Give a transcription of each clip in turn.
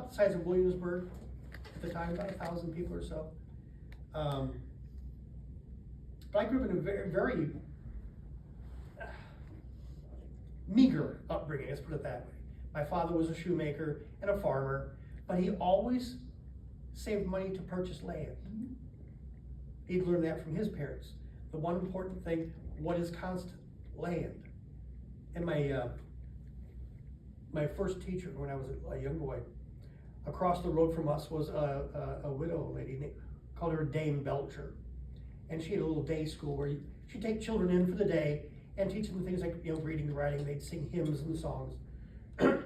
about the size of Williamsburg at the time, about 1,000 people or so. But I grew up in a very, very meager upbringing, let's put it that way. My father was a shoemaker and a farmer, but he always saved money to purchase land. He'd learned that from his parents. The one important thing, what is constant? Land. And my first teacher when I was a young boy, across the road from us was a widow lady, called her Dame Belcher. And she had a little day school where she'd take children in for the day and teach them things like, reading and writing. They'd sing hymns and songs. But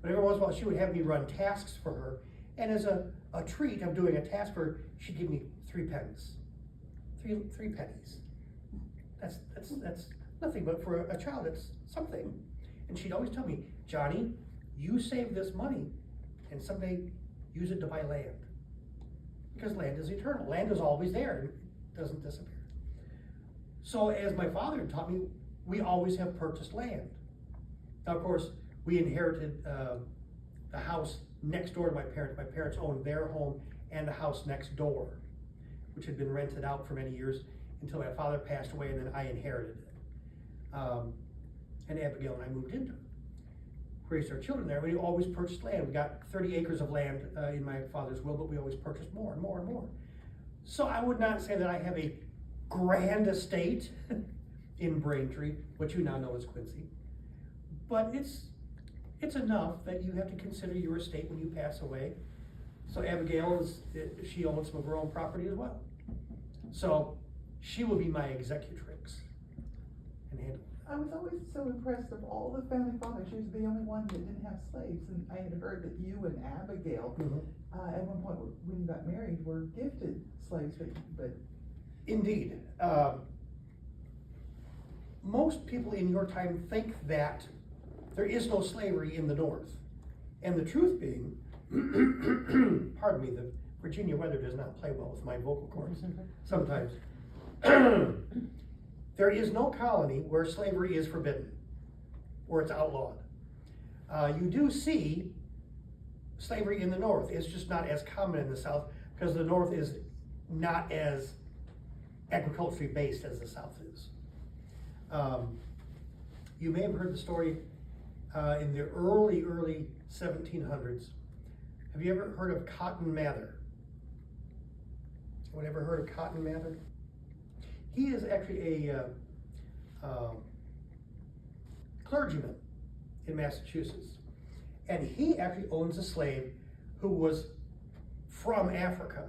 every once in a while she would have me run tasks for her. And as a treat of doing a task for her, she'd give me 3 pence. Three pennies. That's nothing, but for a child, it's something. And she'd always tell me, Johnny, you save this money and someday use it to buy land. Because land is eternal. Land is always there and it doesn't disappear. So as my father taught me, we always have purchased land. Now, of course, we inherited the house next door to my parents. My parents owned their home and the house next door, which had been rented out for many years until my father passed away, and then I inherited it. And Abigail and I moved into it. Raised our children there. We always purchased land. We got 30 acres of land in my father's will, but we always purchased more and more and more. So I would not say that I have a grand estate in Braintree, which you now know as Quincy, but it's enough that you have to consider your estate when you pass away. So Abigail she owns some of her own property as well. So she will be my executrix and handle. I was always so impressed of all the founding fathers. She was the only one that didn't have slaves, and I had heard that you and Abigail, at one point when you got married, were gifted slaves, but Indeed. Most people in your time think that there is no slavery in the North. And the truth being, pardon me, the Virginia weather does not play well with my vocal cords sometimes. There is no colony where slavery is forbidden, or it's outlawed. You do see slavery in the North. It's just not as common in the South because the North is not as agriculturally based as the South is. You may have heard the story in the early 1700s. Have you ever heard of Cotton Mather? Anyone ever heard of Cotton Mather? He is actually a clergyman in Massachusetts. And he actually owns a slave who was from Africa.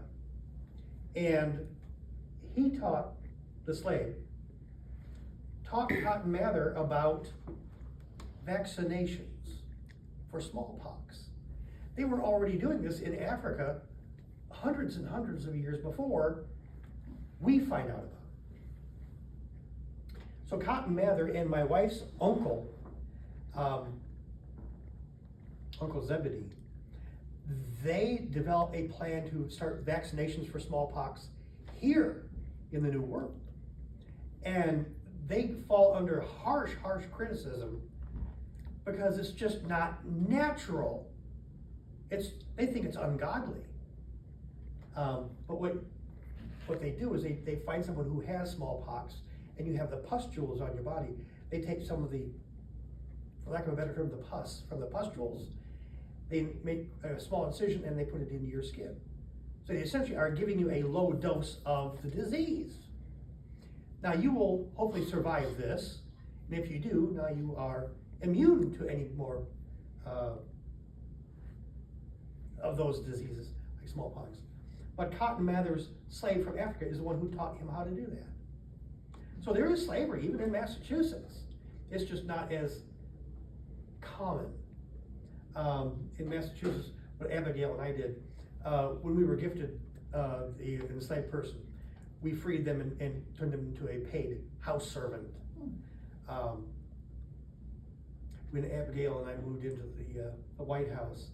And he taught the slave, taught Cotton Mather about vaccinations for smallpox. They were already doing this in Africa hundreds and hundreds of years before we find out about it. So Cotton Mather and my wife's uncle, Uncle Zebedee, they developed a plan to start vaccinations for smallpox here in the New World. And they fall under harsh criticism because it's just not natural. They think it's ungodly. But what they do is they find someone who has smallpox, and you have the pustules on your body. They take some of the, for lack of a better term, the pus from the pustules. They make a small incision and they put it into your skin. So they essentially are giving you a low dose of the disease. Now you will hopefully survive this, and if you do, now you are immune to any more of those diseases, like smallpox. But Cotton Mather's slave from Africa is the one who taught him how to do that. So there is slavery, even in Massachusetts. It's just not as common. In Massachusetts, what Abigail and I did, when we were gifted the enslaved person, we freed them and turned them into a paid house servant. When Abigail and I moved into the White House,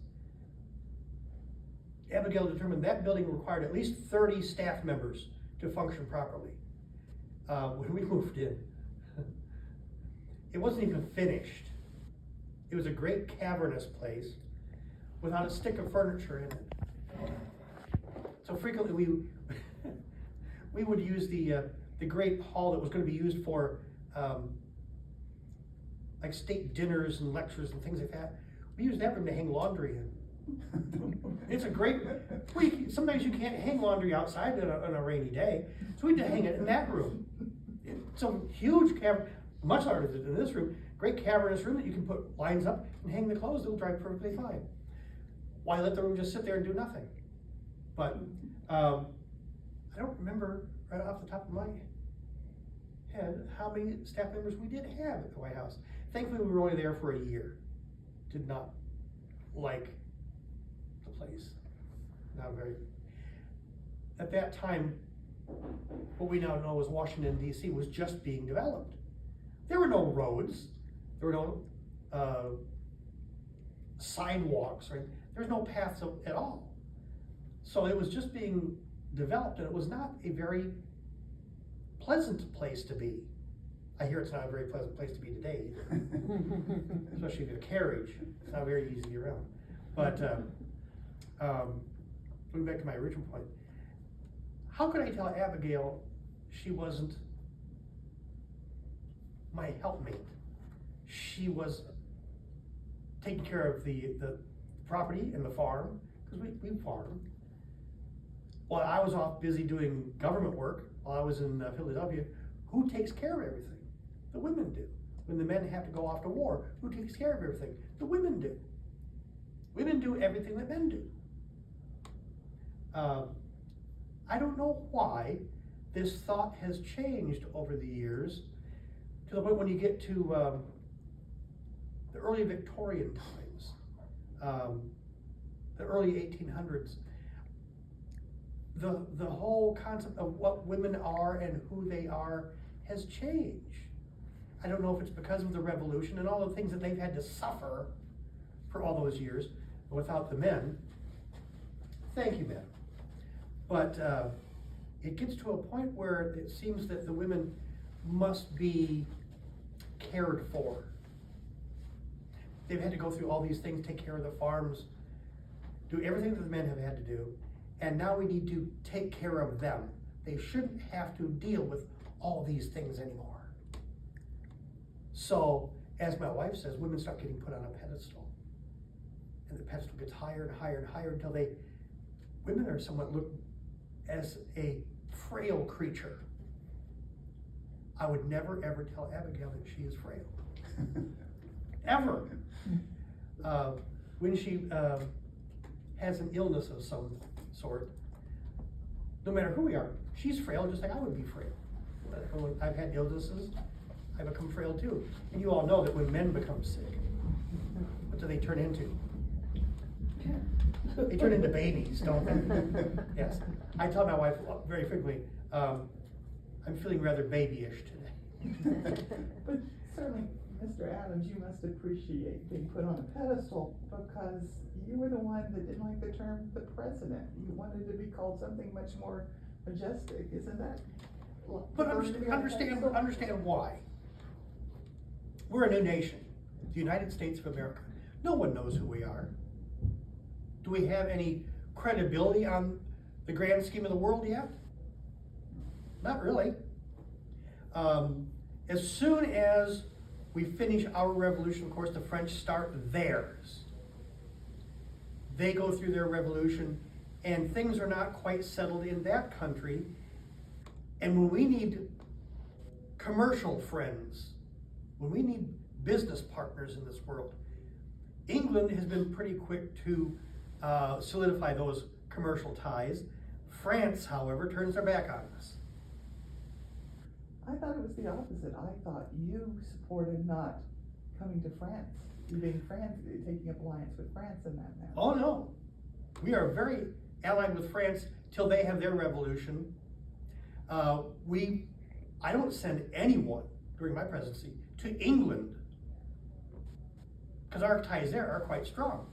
Abigail determined that building required at least 30 staff members to function properly. When we moved in, it wasn't even finished. It was a great cavernous place without a stick of furniture in it. So frequently we would use the great hall that was going to be used for like state dinners and lectures and things like that. We used that room to hang laundry in. It's a great, sometimes you can't hang laundry outside on a rainy day, so we had to hang it in that room. It's a huge cavern, much larger than this room, great cavernous room that you can put lines up and hang the clothes, it'll dry perfectly fine. Why let the room just sit there and do nothing? But I don't remember right off the top of my head how many staff members we did have at the White House. Thankfully, we were only there for a year. Did not like the place. Not very. At that time, what we now know as Washington, D.C. was just being developed. There were no roads. There were no sidewalks, right? There was no paths at all. So it was just being developed, and it was not a very pleasant place to be. I hear it's not a very pleasant place to be today either. Especially if you have a carriage. It's not very easy to get around. But going back to my original point, how could I tell Abigail she wasn't my helpmate? She was taking care of the property and the farm, because we farmed. While I was off busy doing government work, while I was in Philadelphia, who takes care of everything? The women do. When the men have to go off to war, who takes care of everything? The women do. Women do everything that men do. I don't know why this thought has changed over the years to the point when you get to the early Victorian times, the early 1800s. The whole concept of what women are and who they are has changed. I don't know if it's because of the revolution and all the things that they've had to suffer for all those years without the men. Thank you, men. But it gets to a point where it seems that the women must be cared for. They've had to go through all these things, take care of the farms, do everything that the men have had to do, and now we need to take care of them. They shouldn't have to deal with all these things anymore. So, as my wife says, women start getting put on a pedestal. And the pedestal gets higher and higher and higher until women are somewhat looked as a frail creature. I would never ever tell Abigail that she is frail. Ever. When she has an illness of some sort, no matter who we are, she's frail just like I would be frail. When I've had illnesses, I become frail too. And you all know that when men become sick, what do they turn into? They turn into babies, don't they? Yes. I tell my wife very frequently, I'm feeling rather babyish today. But certainly, Mr. Adams, you must appreciate being put on a pedestal because you were the one that didn't like the term the president. You wanted to be called something much more majestic, isn't that? But understand why. We're a new nation, the United States of America. No one knows who we are. Do we have any credibility on the grand scheme of the world yet? Not really. As soon as we finish our revolution, of course, the French start theirs. They go through their revolution, and things are not quite settled in that country. And when we need commercial friends, when we need business partners in this world, England has been pretty quick to solidify those commercial ties. France, however, turns their back on us. I thought it was the opposite. I thought you supported not coming to France, you being France, taking up alliance with France in that matter. Oh no, we are very allied with France till they have their revolution. I don't send anyone during my presidency to England because our ties there are quite strong.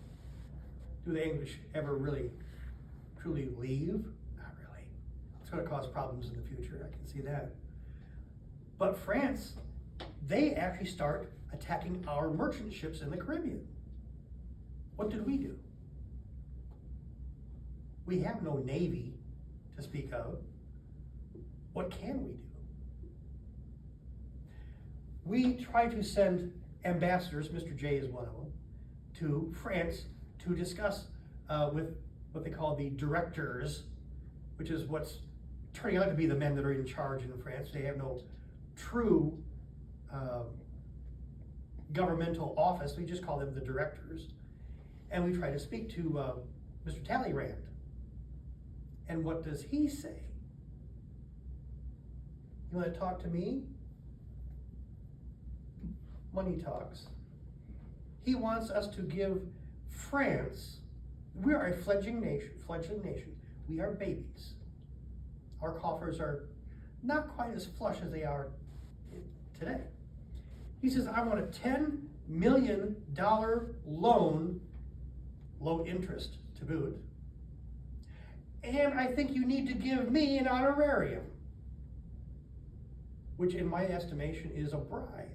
Do the English ever really, truly leave? Not really. It's going to cause problems in the future, I can see that. But France, they actually start attacking our merchant ships in the Caribbean. What did we do? We have no navy to speak of. What can we do? We try to send ambassadors, Mr. J is one of them, to France to discuss with what they call the directors, which is what's turning out to be the men that are in charge in France. They have no true governmental office. We just call them the directors. And we try to speak to Mr. Talleyrand. And what does he say? You want to talk to me? Money talks. He wants us to give France, we are a fledgling nation. We are babies. Our coffers are not quite as flush as they are today. He says, I want a $10 million loan, low interest to boot, and I think you need to give me an honorarium, which in my estimation is a bribe.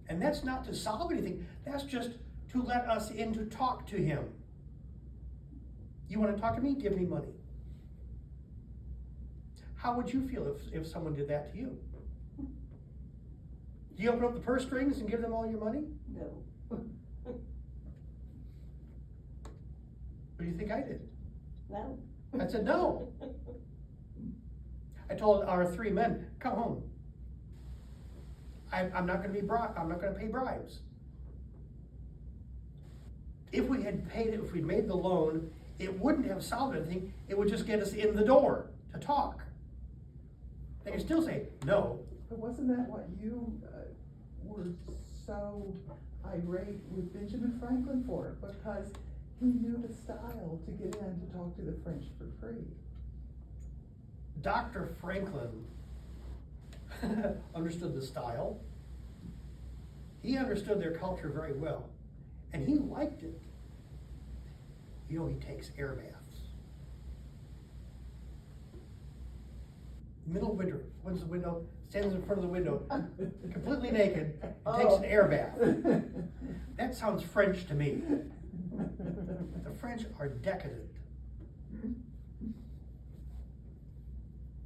And that's not to solve anything, that's just to let us in to talk to him. You want to talk to me? Give me money. How would you feel if someone did that to you? Do you open up the purse strings and give them all your money? No. What do you think I did? No. I said no. I told our 3 men, come home. I'm not going to pay bribes. If we had paid it, if we'd made the loan, it wouldn't have solved anything. It would just get us in the door to talk. They can still say no. But wasn't that what you were so irate with Benjamin Franklin for? Because he knew the style to get in to talk to the French for free. Dr. Franklin understood the style. He understood their culture very well. And he liked it. You know, he takes air baths. Middle of winter, opens the window, stands in front of the window, completely naked, and takes an air bath. That sounds French to me. The French are decadent.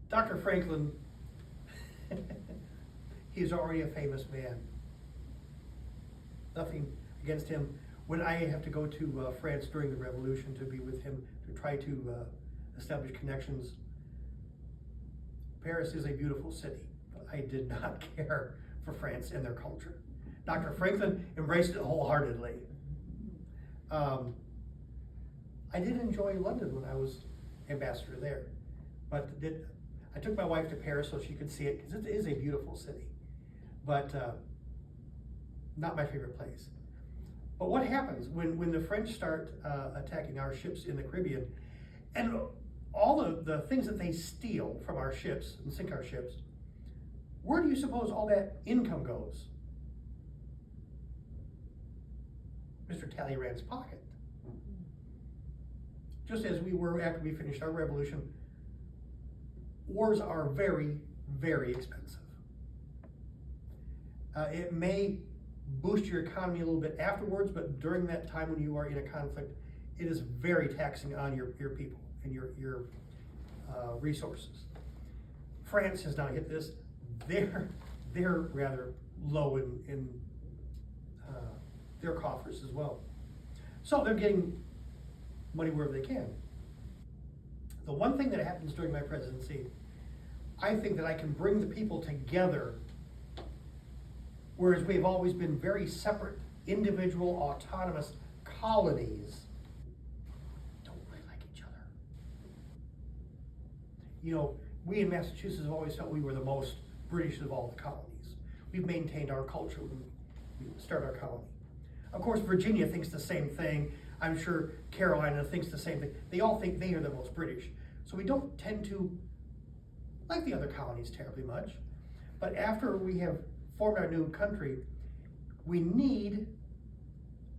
Dr. Franklin, he's already a famous man. Nothing against him. When I have to go to France during the Revolution to be with him, to try to establish connections, Paris is a beautiful city, but I did not care for France and their culture. Dr. Franklin embraced it wholeheartedly. I did enjoy London when I was ambassador there, but I took my wife to Paris so she could see it, because it is a beautiful city, but not my favorite place. But what happens when the French start attacking our ships in the Caribbean, and all the things that they steal from our ships and sink our ships, where do you suppose all that income goes? Mr. Talleyrand's pocket. Just as we were after we finished our revolution, wars are very, very expensive. It may boost your economy a little bit afterwards, but during that time when you are in a conflict, it is very taxing on your people and your resources. France has not hit this. They're rather low in their coffers as well. So they're getting money wherever they can. The one thing that happens during my presidency, I think that I can bring the people together, whereas we've always been very separate, individual, autonomous colonies, don't really like each other. You know, we in Massachusetts have always felt we were the most British of all the colonies. We've maintained our culture when we started our colony. Of course, Virginia thinks the same thing. I'm sure Carolina thinks the same thing. They all think they are the most British. So we don't tend to like the other colonies terribly much. But after we have formed our new country, we need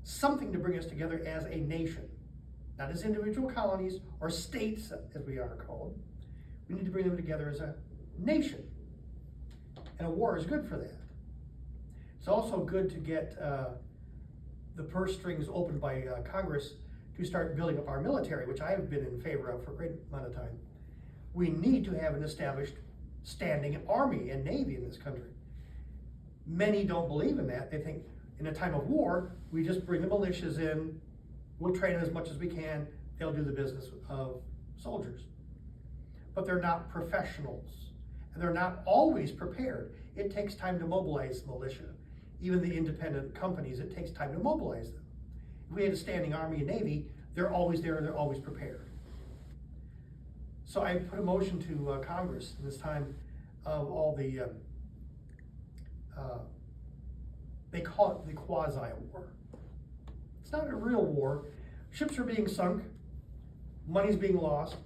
something to bring us together as a nation. Not as individual colonies or states, as we are called. We need to bring them together as a nation. And a war is good for that. It's also good to get the purse strings opened by Congress to start building up our military, which I have been in favor of for a great amount of time. We need to have an established standing army and navy in this country. Many don't believe in that. They think in a time of war, we just bring the militias in, we'll train them as much as we can, they'll do the business of soldiers. But they're not professionals, and they're not always prepared. It takes time to mobilize militia. Even the independent companies, it takes time to mobilize them. If we had a standing army and navy, they're always there, they're always prepared. So I put a motion to Congress this time of all the, they call it the quasi-war. It's not a real war. Ships are being sunk, money's being lost,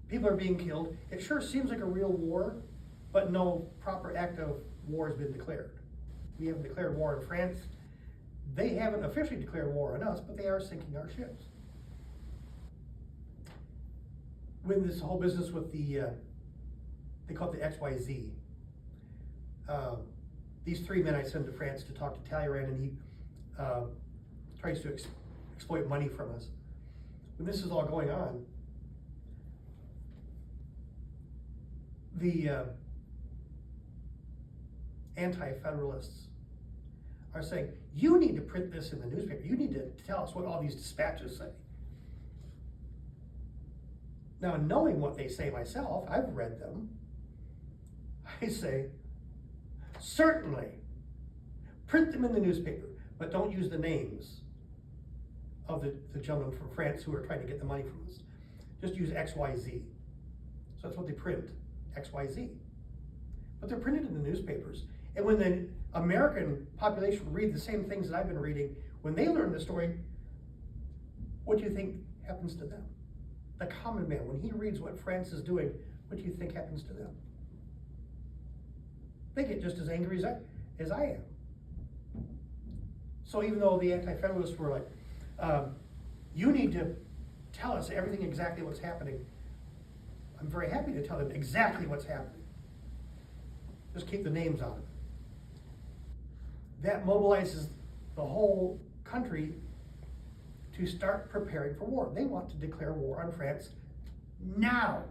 people are being killed. It sure seems like a real war, but no proper act of war has been declared. We haven't declared war in France. They haven't officially declared war on us, but they are sinking our ships. When this whole business with the, they call it the XYZ, these 3 men I sent to France to talk to Talleyrand, and he tries to exploit money from us. When this is all going on, the anti-federalists are saying, you need to print this in the newspaper. You need to tell us what all these dispatches say. Now, knowing what they say myself, I've read them, I say, certainly, print them in the newspaper, but don't use the names of the gentlemen from France who are trying to get the money from us. Just use XYZ. So that's what they print, XYZ. But they're printed in the newspapers. And when the American population read the same things that I've been reading, when they learn the story, what do you think happens to them? The common man, when he reads what France is doing, what do you think happens to them? They get just as angry as I am. So even though the anti-federalists were like, you need to tell us everything exactly what's happening, I'm very happy to tell them exactly what's happening. Just keep the names out of it. That mobilizes the whole country to start preparing for war. They want to declare war on France now.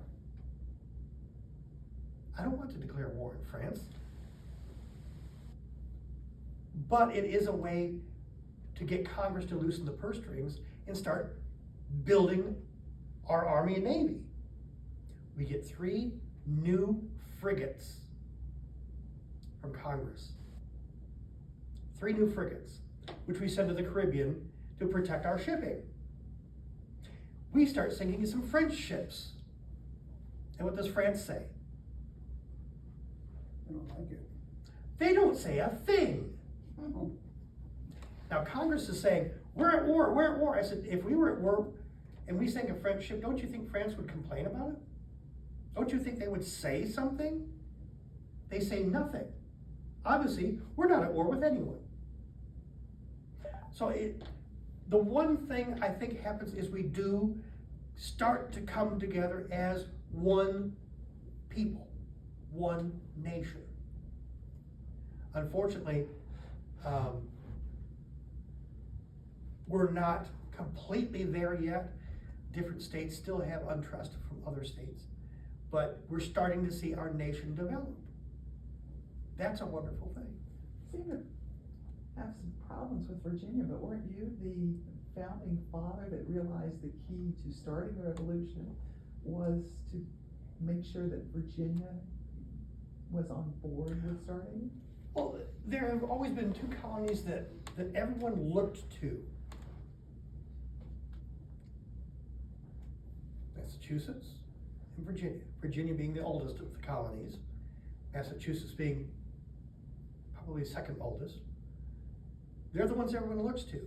I don't want to declare war on France. But it is a way to get Congress to loosen the purse strings and start building our Army and Navy. We get 3 new frigates from Congress. 3 new frigates, which we send to the Caribbean to protect our shipping. We start sinking some French ships. And what does France say? I don't like it. They don't say a thing. Oh. Now Congress is saying, we're at war, we're at war. I said, if we were at war and we sank a French ship, don't you think France would complain about it? Don't you think they would say something? They say nothing. Obviously, we're not at war with anyone. So the one thing I think happens is we do start to come together as one people, one nation. Unfortunately, we're not completely there yet. Different states still have untrust from other states, but we're starting to see our nation develop. That's a wonderful thing. Seem to have some problems with Virginia, but weren't you the founding father that realized the key to starting the revolution was to make sure that Virginia was on board with starting? Well, there have always been 2 colonies that everyone looked to. Massachusetts and Virginia. Virginia being the oldest of the colonies, Massachusetts being probably second oldest. They're the ones everyone looks to.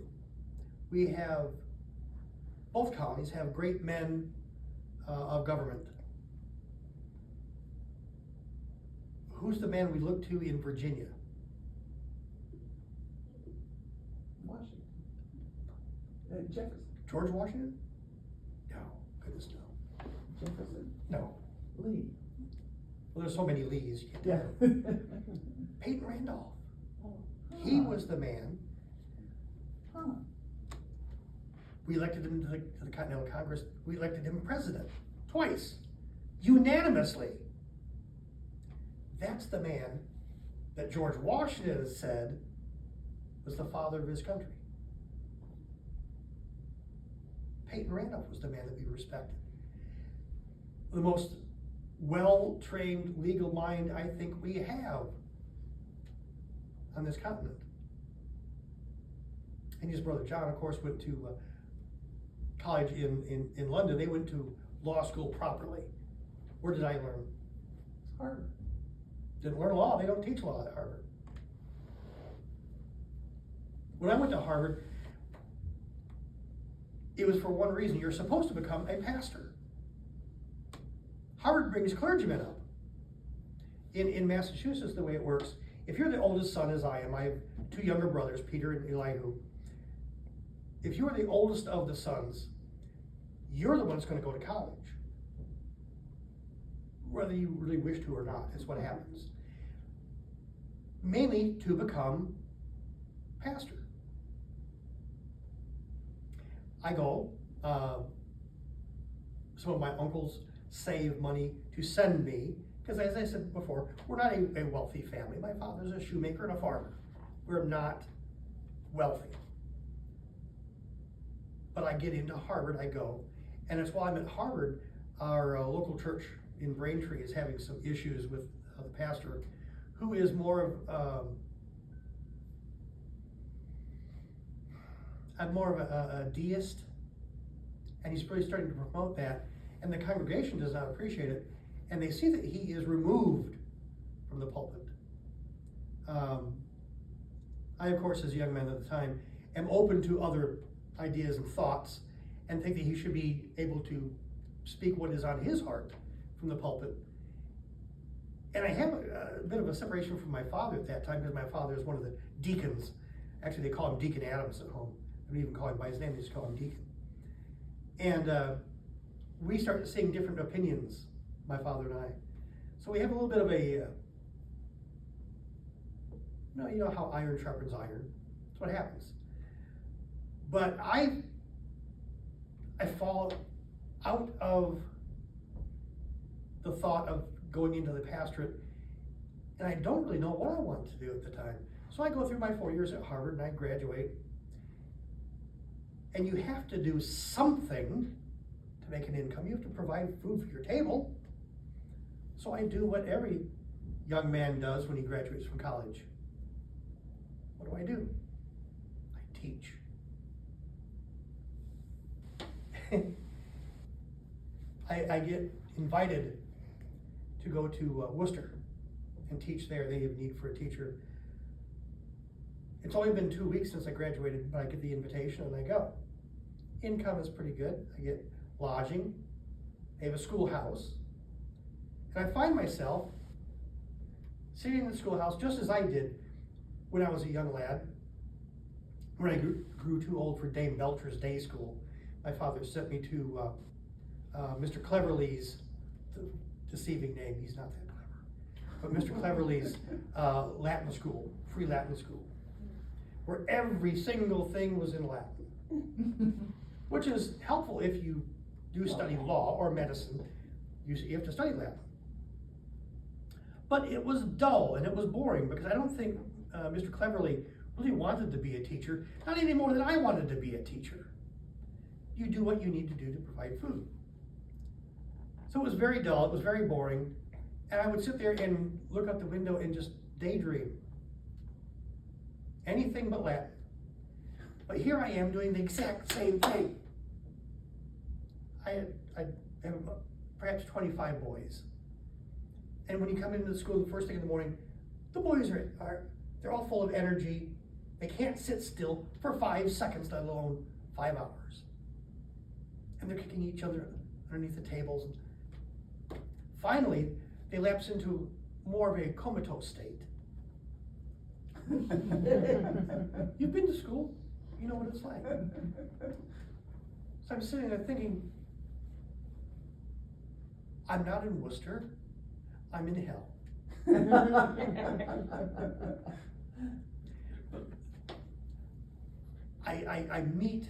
We have, both colonies have great men of government. Who's the man we look to in Virginia? Washington. Jefferson. George Washington? No, goodness no. Jefferson. No. Lee. Well, there's so many Lees. You Yeah. can't Peyton Randolph. He was the man. Huh. We elected him to the Continental Congress. We elected him president twice, unanimously. That's the man that George Washington has said was the father of his country. Peyton Randolph was the man that we respected. The most well-trained legal mind I think we have on this continent. And his brother John, of course, went to college in London. They went to law school properly. Where did I learn? Harvard. Didn't learn law. They don't teach law at Harvard. When I went to Harvard, it was for one reason. You're supposed to become a pastor. Harvard brings clergymen up. In Massachusetts, the way it works, if you're the oldest son, as I am, I have two younger brothers, Peter and Elihu. If you are the oldest of the sons, you're the one that's going to go to college. Whether you really wish to or not, is what happens. Mainly to become pastor. I go, some of my uncles save money to send me, because as I said before, we're not a wealthy family. My father's a shoemaker and a farmer. We're not wealthy. But I get into Harvard, I go, and it's while I'm at Harvard, our local church in Braintree is having some issues with the pastor, who is more of a deist, and he's really starting to promote that, and the congregation does not appreciate it, and they see that he is removed from the pulpit. I, of course, as a young man at the time, am open to other ideas and thoughts, and think that he should be able to speak what is on his heart from the pulpit. And I have a bit of a separation from my father at that time, because my father is one of the deacons. Actually, they call him Deacon Adams at home. They don't even call him by his name, they just call him Deacon. And we started seeing different opinions, my father and I. So we have a little bit of a, you know how iron sharpens iron. That's what happens. But I fall out of the thought of going into the pastorate, and I don't really know what I want to do at the time. So I go through my 4 years at Harvard and I graduate. And you have to do something to make an income. You have to provide food for your table. So I do what every young man does when he graduates from college. What do? I teach. I get invited to go to Worcester and teach there. They have need for a teacher. It's only been 2 weeks since I graduated, but I get the invitation and I go. Income is pretty good. I get lodging. I have a schoolhouse. And I find myself sitting in the schoolhouse just as I did when I was a young lad. When I grew too old for Dame Belcher's day school, my father sent me to Mr. Cleverly's, deceiving name, he's not that clever, but Mr. Cleverly's Latin school, free Latin school, where every single thing was in Latin, which is helpful if you do study law or medicine. You have to study Latin. But it was dull and it was boring, because I don't think Mr. Cleverly really wanted to be a teacher, not any more than I wanted to be a teacher. You do what you need to do to provide food. So it was very dull, it was very boring, and I would sit there and look out the window and just daydream. Anything but Latin. But here I am doing the exact same thing. I have perhaps 25 boys. And when you come into the school the first thing in the morning, the boys they're all full of energy. They can't sit still for 5 seconds, let alone 5 hours. And they're kicking each other underneath the tables. Finally, they lapse into more of a comatose state. You've been to school, you know what it's like. So I'm sitting there thinking, I'm not in Worcester, I'm in hell. I meet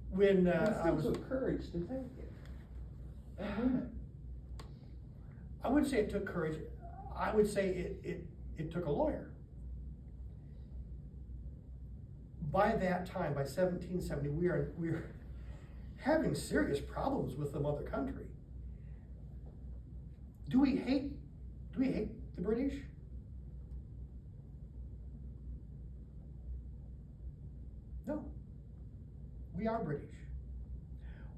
when It I still was, took courage to take it. And women. I wouldn't say it took courage. I would say it took a lawyer. By that time, by 1770, we are having serious problems with the mother country. Do we hate the British? No. We are British.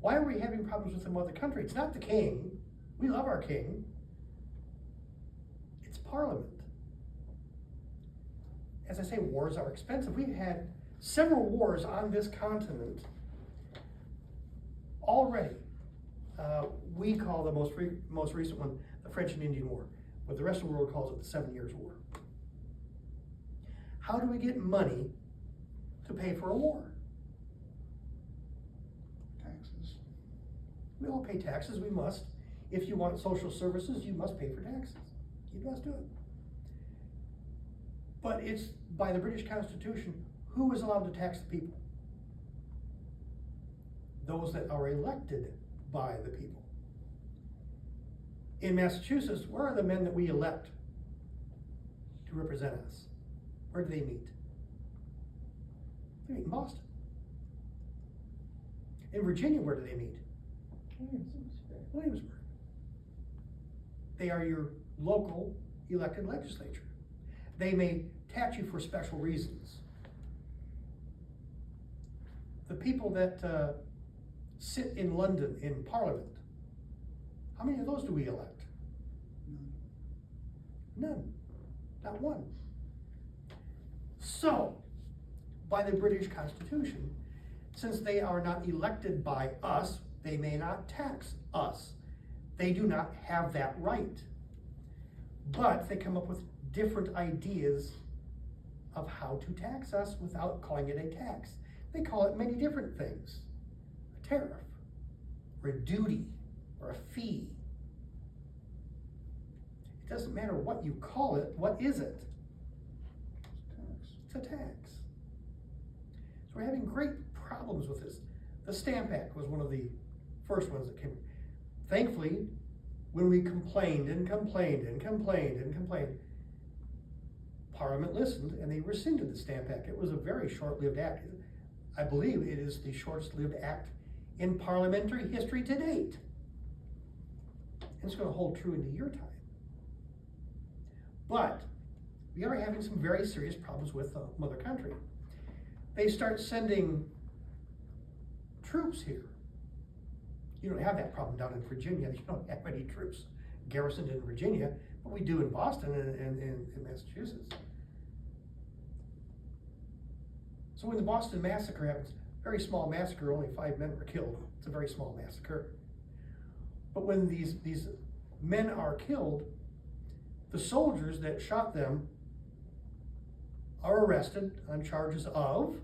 Why are we having problems with the mother country? It's not the king. We love our king. It's Parliament. As I say, wars are expensive. We've had several wars on this continent already. We call the most recent one the French and Indian War, but the rest of the world calls it the 7 Years' War. How do we get money to pay for a war? Taxes. We all pay taxes, we must. If you want social services, you must pay for taxes. You must do it. But it's by the British Constitution, who is allowed to tax the people? Those that are elected by the people. In Massachusetts, where are the men that we elect to represent us? Where do they meet? They meet in Boston. In Virginia, where do they meet? Williamsburg. They are your local elected legislature. They may tax you for special reasons. The people that sit in London in Parliament, how many of those do we elect? None. Not one. So, by the British Constitution, since they are not elected by us, they may not tax us. They do not have that right. But they come up with different ideas of how to tax us without calling it a tax. They call it many different things. A tariff, or a duty, or a fee. It doesn't matter what you call it, what is it? It's a tax. So we're having great problems with this. The Stamp Act was one of the first ones that came. Thankfully, when we complained and complained and complained and complained, Parliament listened and they rescinded the Stamp Act. It was a very short-lived act. I believe it is the shortest-lived act in parliamentary history to date. And it's going to hold true into your time. But we are having some very serious problems with the mother country. They start sending troops here. You don't have that problem down in Virginia. You don't have any troops garrisoned in Virginia, but we do in Boston and in Massachusetts. So when the Boston Massacre happens, very small massacre, only 5 men were killed. It's a very small massacre. But when these men are killed, the soldiers that shot them are arrested on charges of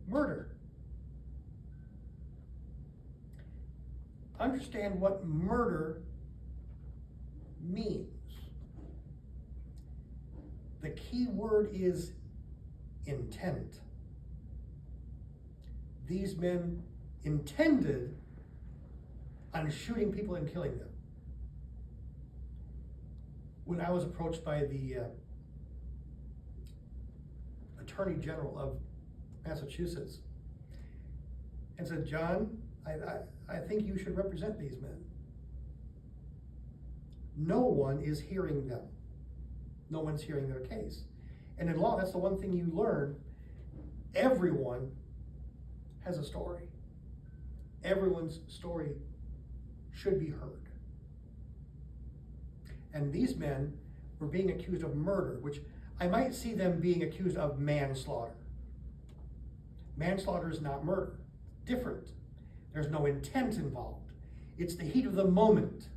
murder. Understand what murder means. The key word is intent. These men intended on shooting people and killing them. When I was approached by the Attorney General of Massachusetts and said, John, I think you should represent these men. No one is hearing them. No one's hearing their case. And in law, that's the one thing you learn. Everyone has a story. Everyone's story should be heard. And these men were being accused of murder, which I might see them being accused of manslaughter. Manslaughter is not murder. Different. There's no intent involved. It's the heat of the moment,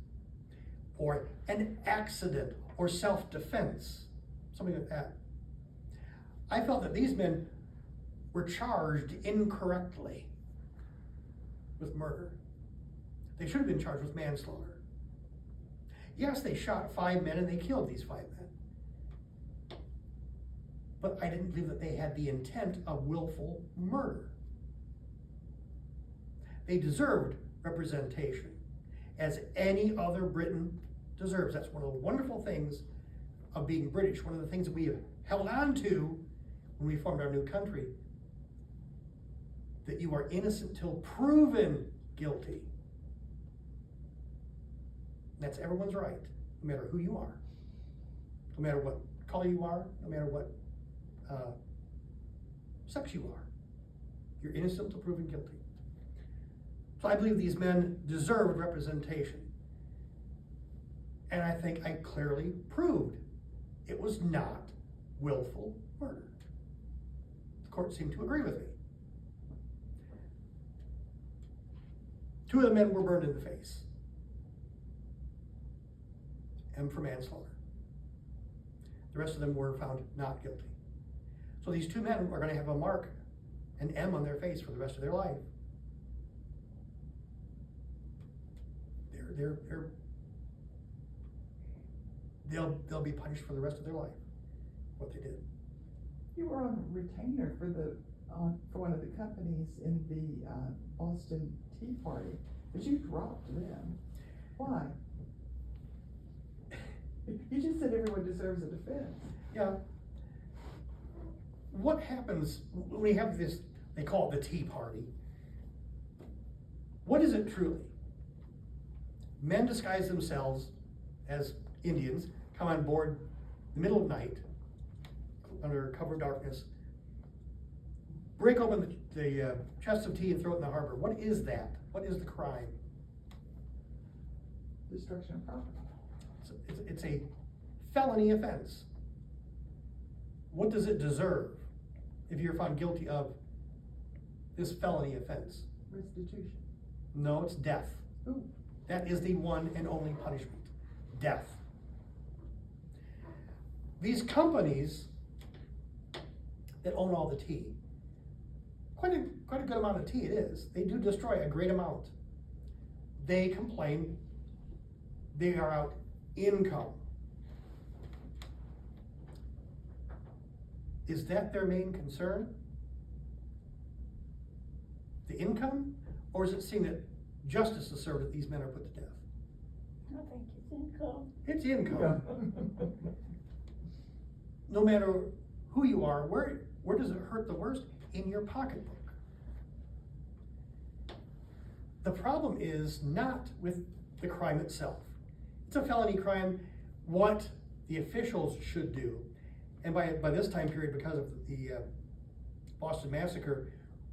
or an accident, or self-defense, something like that. I felt that these men were charged incorrectly with murder. They should have been charged with manslaughter. Yes, they shot 5 men and they killed these 5 men. but I didn't believe that they had the intent of willful murder. They deserved representation, as any other Briton deserves. That's one of the wonderful things of being British, one of the things that we have held on to when we formed our new country, that you are innocent till proven guilty. That's everyone's right, no matter who you are, no matter what color you are, no matter what sex you are. You're innocent till proven guilty. So I believe these men deserved representation. And I think I clearly proved it was not willful murder. The court seemed to agree with me. 2 of the men were burned in the face. M for manslaughter. The rest of them were found not guilty. So these 2 men are going to have a mark, an M on their face for the rest of their life. They'll be punished for the rest of their life, what they did. You were on retainer for one of the companies in the Boston Tea Party, but you dropped them. Why? You just said everyone deserves a defense. Yeah. What happens when we have this, they call it the Tea Party? What is it truly? Men disguise themselves as Indians, come on board in the middle of night, under cover of darkness, break open the chests of tea and throw it in the harbor. What is that? What is the crime? Destruction of property. It's a felony offense. What does it deserve if you're found guilty of this felony offense? Restitution. No, it's death. Ooh. That is the one and only punishment. Death. These companies that own all the tea, quite a good amount of tea it is. They do destroy a great amount. They complain they are out income. Is that their main concern? The income? Or is it seeing that justice is served that these men are put to death? I think it's income. It's income. No matter who you are, where does it hurt the worst? In your pocketbook. The problem is not with the crime itself. It's a felony crime. What the officials should do, and by this time period, because of the Boston Massacre,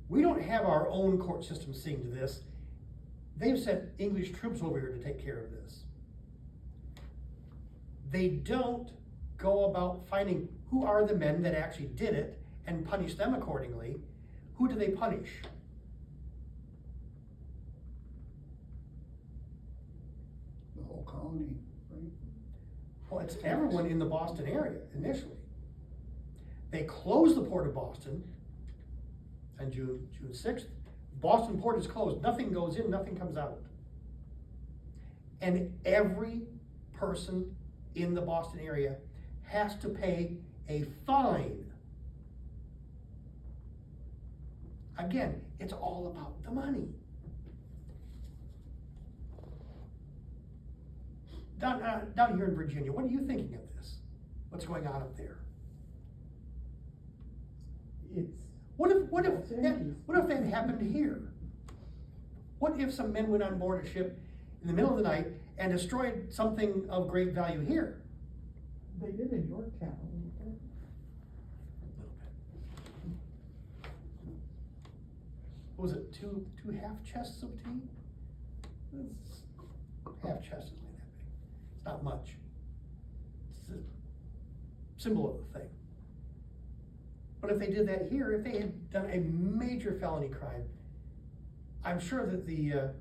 we don't have our own court system seeing to this. They've sent English troops over here to take care of this. They don't go about finding who are the men that actually did it and punish them accordingly. Who do they punish? The whole colony, right? Well, it's everyone in the Boston area initially. They closed the port of Boston on June 6th. Boston port is closed. Nothing goes in, nothing comes out. And every person in the Boston area has to pay a fine. Again, it's all about the money. Down here in Virginia, what are you thinking of this? What's going on up there? What if that happened here? What if some men went on board a ship in the middle of the night and destroyed something of great value here? They did in Yorktown. What was it, two half chests of tea? Half chest isn't that big. It's not much. It's a symbol of the thing. But if they did that here, if they had done a major felony crime, I'm sure that the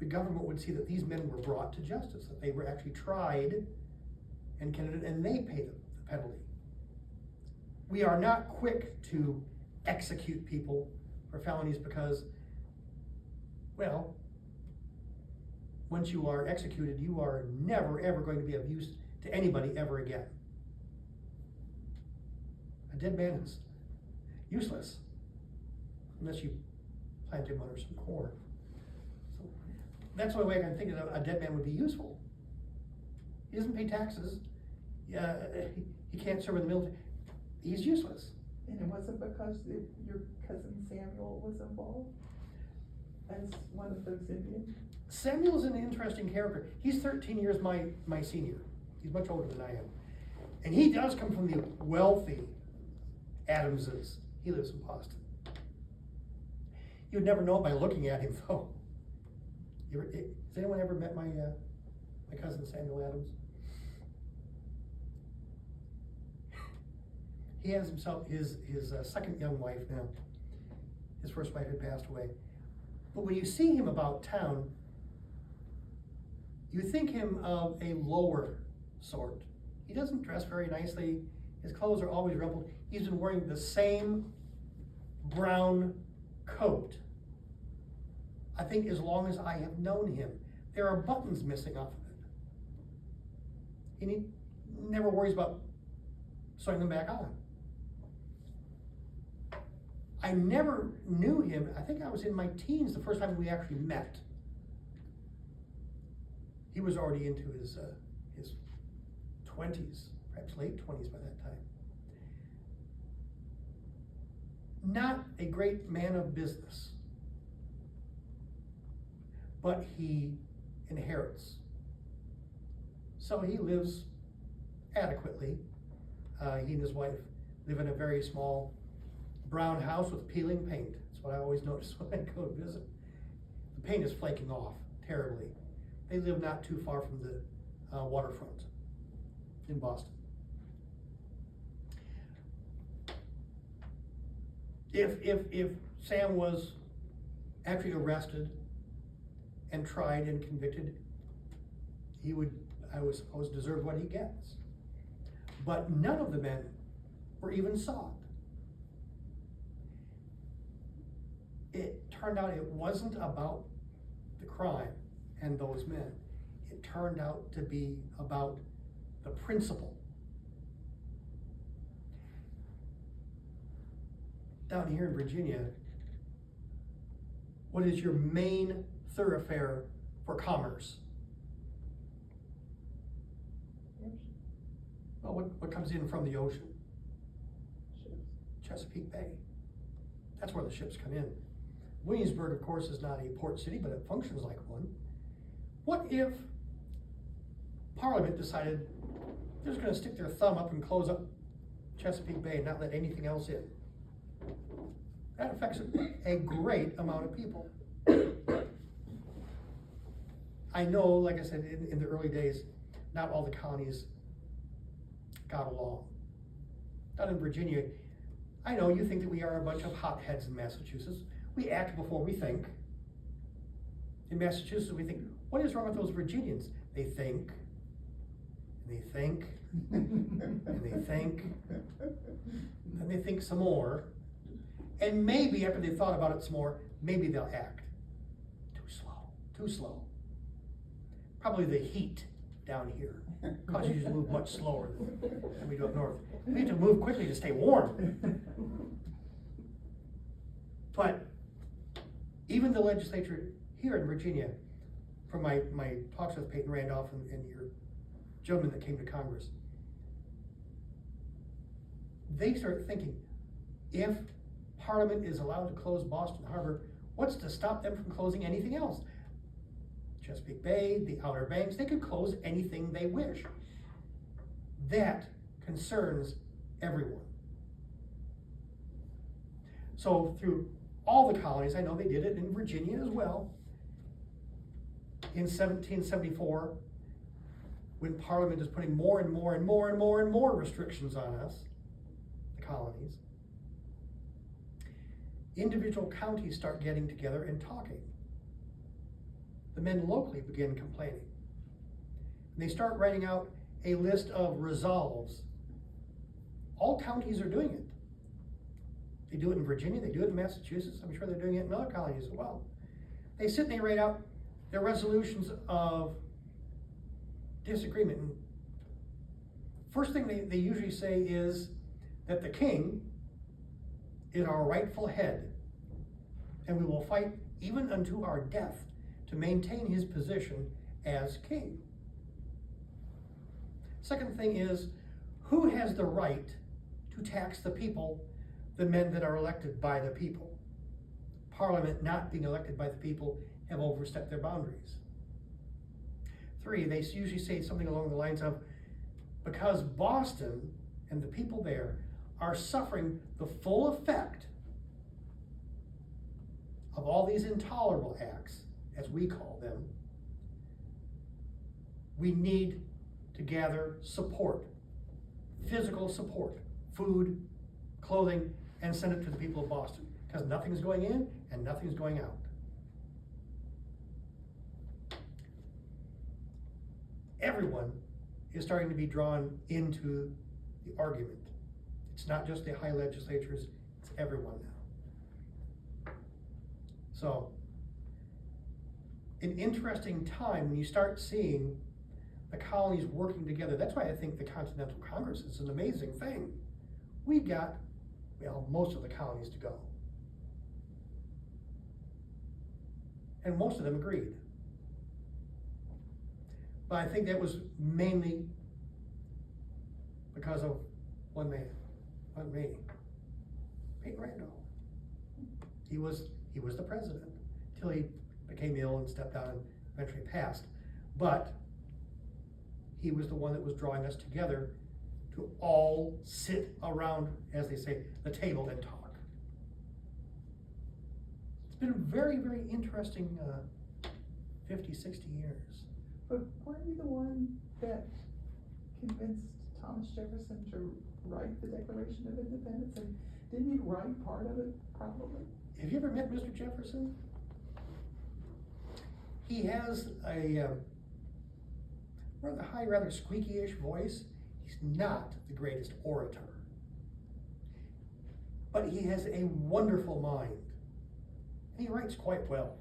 government would see that these men were brought to justice, that they were actually tried and convicted, and they pay the penalty. We are not quick to execute people for felonies because, well, once you are executed, you are never ever going to be of use to anybody ever again. A dead man is useless unless you plant him under some corn. So that's the only way I can think of a dead man would be useful. He doesn't pay taxes. He can't serve in the military. He's useless. And it wasn't because your cousin Samuel was involved as one of those Indians? Samuel's an interesting character. He's 13 years my senior. He's much older than I am. And he does come from the wealthy Adamses. He lives in Boston. You'd never know by looking at him, though. Has anyone ever met my cousin Samuel Adams? He has himself his second young wife now. His first wife had passed away. But when you see him about town, you think him of a lower sort. He doesn't dress very nicely. His clothes are always rumpled. He's been wearing the same brown coat, I think, as long as I have known him. There are buttons missing off of it. He never worries about sewing them back on. I never knew him. I think I was in my teens the first time we actually met. He was already into his 20s, perhaps late 20s by that time. Not a great man of business, but he inherits. So he lives adequately. He and his wife live in a very small brown house with peeling paint. That's what I always notice when I go to visit. The paint is flaking off terribly. They live not too far from the waterfront in Boston. If Sam was actually arrested and tried and convicted, he would, I would suppose, deserve what he gets. But none of the men were even sought. It turned out it wasn't about the crime and those men. It turned out to be about the principle. Down here in Virginia, what is your main thoroughfare for commerce? Well, what comes in from the ocean? Ships. Chesapeake Bay. That's where the ships come in. Williamsburg, of course, is not a port city, but it functions like one. What if Parliament decided they're just going to stick their thumb up and close up Chesapeake Bay and not let anything else in? That affects a great amount of people. I know, like I said, in the early days, not all the colonies got along. Down in Virginia, I know you think that we are a bunch of hotheads in Massachusetts. We act before we think. In Massachusetts, we think, what is wrong with those Virginians? They think, and they think, and they think, and they think some more. And maybe after they've thought about it some more, maybe they'll act. Too slow. Probably the heat down here causes you to move much slower than we do up north. We have to move quickly to stay warm. But even the legislature here in Virginia, from my talks with Peyton Randolph and your gentleman that came to Congress, they start thinking, if Parliament is allowed to close Boston Harbor, what's to stop them from closing anything else? Chesapeake Bay, the Outer Banks, they could close anything they wish. That concerns everyone. So through all the colonies, I know they did it in Virginia as well. In 1774, when Parliament is putting more and more restrictions on us, the colonies, individual counties start getting together and talking. The men locally begin complaining. And they start writing out a list of resolves. All counties are doing it. They do it in Virginia, they do it in Massachusetts, I'm sure they're doing it in other colonies as well. They sit and they write out their resolutions of disagreement. And first thing they usually say is, that the king is our rightful head, and we will fight even unto our death to maintain his position as king. Second thing is, who has the right to tax the people, the men that are elected by the people? Parliament not being elected by the people have overstepped their boundaries. 3, they usually say something along the lines of, because Boston and the people there are suffering the full effect of all these intolerable acts, as we call them, we need to gather support, physical support, food, clothing, and send it to the people of Boston, because nothing's going in and nothing's going out. Everyone is starting to be drawn into the argument. It's not just the high legislatures, it's everyone now. So, an interesting time when you start seeing the colonies working together. That's why I think the Continental Congress is an amazing thing. We got, well, most of the colonies to go. And most of them agreed. But I think that was mainly because of one man, not me, Peyton Randolph. He was the president till he became ill and stepped down and eventually passed. But he was the one that was drawing us together to all sit around, as they say, the table and talk. It's been a very, very interesting 50, 60 years. But weren't you the one that convinced Thomas Jefferson to write the Declaration of Independence? And didn't you write part of it, probably? Have you ever met Mr. Jefferson? He has a rather high, rather squeaky-ish voice. He's not the greatest orator. But he has a wonderful mind. And he writes quite well.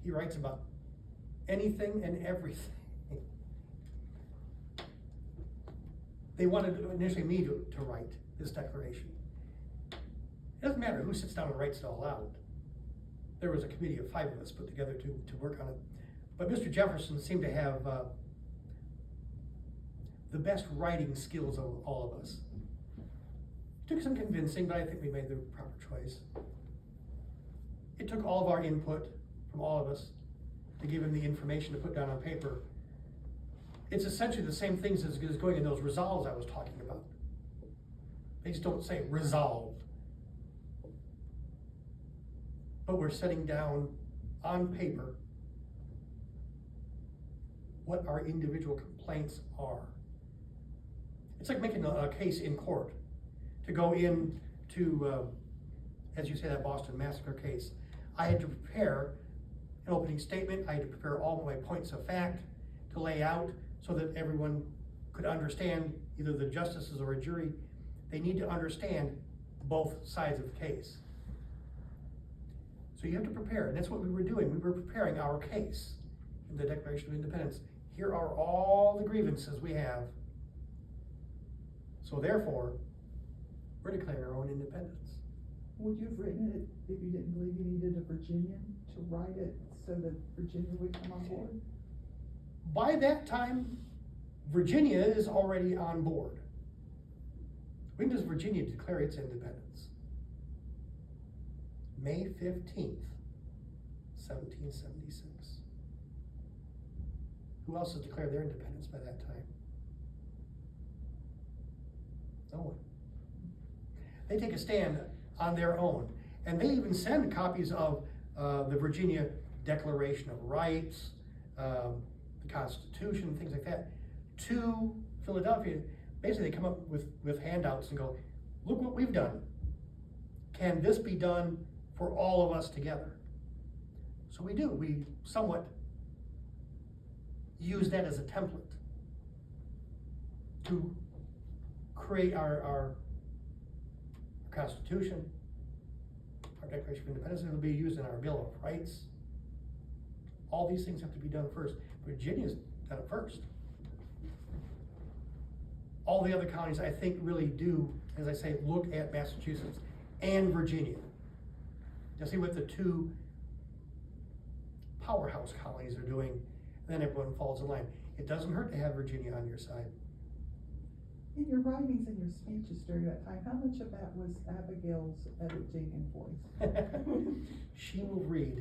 He writes about anything and everything. They wanted initially me to write this declaration. It doesn't matter who sits down and writes it all out. There was a committee of 5 of us put together to work on it. But Mr. Jefferson seemed to have the best writing skills of all of us. It took some convincing, but I think we made the proper choice. It took all of our input from all of us to give him the information to put down on paper. It's essentially the same things as going in those resolves I was talking about. They just don't say resolved. But we're setting down on paper what our individual complaints are. It's like making a case in court. To go in to, as you say, that Boston Massacre case, I had to prepare an opening statement. I had to prepare all my points of fact to lay out so that everyone could understand, either the justices or a jury, they need to understand both sides of the case. So you have to prepare, and that's what we were doing. We were preparing our case in the Declaration of Independence. Here are all the grievances we have. So therefore, we're declaring our own independence. Would you have written it if you didn't believe you needed a Virginian to write it so that Virginia would come on board? By that time, Virginia is already on board. When does Virginia declare its independence? May 15th, 1776. Who else has declared their independence by that time? No one. They take a stand on their own, and they even send copies of the Virginia Declaration of Rights, the Constitution, things like that, to Philadelphia. Basically, they come up with handouts and go, look what we've done. Can this be done for all of us together? So we do. We somewhat use that as a template to create our Constitution, our Declaration of Independence. It'll be used in our Bill of Rights. All these things have to be done first. Virginia's done it first. all the other counties, I think, really do, as I say, look at Massachusetts and Virginia to see what the two powerhouse colonies are doing, then everyone falls in line. It doesn't hurt to have Virginia on your side. In your writings and your speeches during that time, how much of that was Abigail's editing and voice? She will read